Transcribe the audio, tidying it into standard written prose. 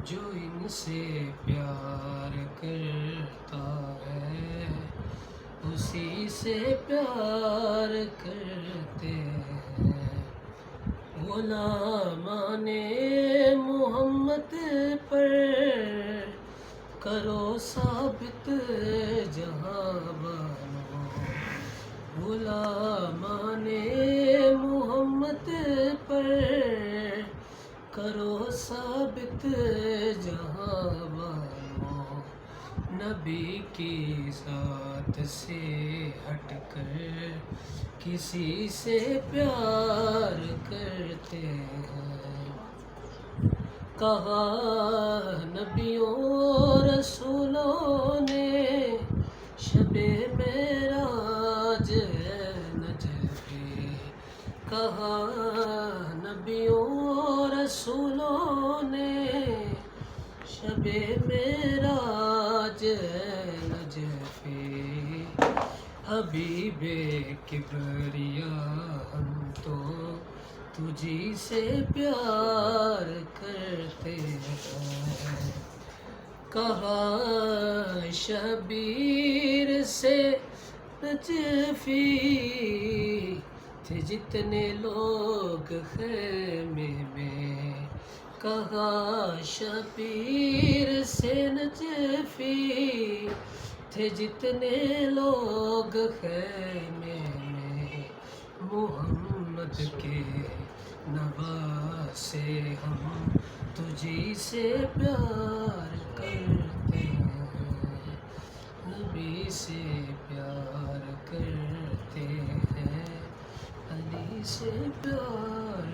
جو ان سے پیار کرتا ہے اسی سے پیار کرتے ہیں۔ غلامان محمد پر کرو ثابت جہاں بانو، غلامان محمد پر کرو ثابت جہاں بانو۔ نبی کی ذات سے ہٹ کر کسی سے پیار کرتے ہیں۔ کہا نبیوں رسولوں نے شب معراج ہے نجفی، کہا نبیوں رسولوں نے شب معراج ہے نجفی۔ حبیب کبریاء ہم تو تجھی سے پیار کرتے ہیں۔ کہا شبیر سے نجفی تھے جتنے لوگ خیمے میں، کہا شبیر سے نجفی تھے جتنے لوگ خیمے میں۔ محمد کے نواسے ہم تجھی سے پیار کرتے ہیں، نبی سے پیار کرتے ہیں، علی سے پیار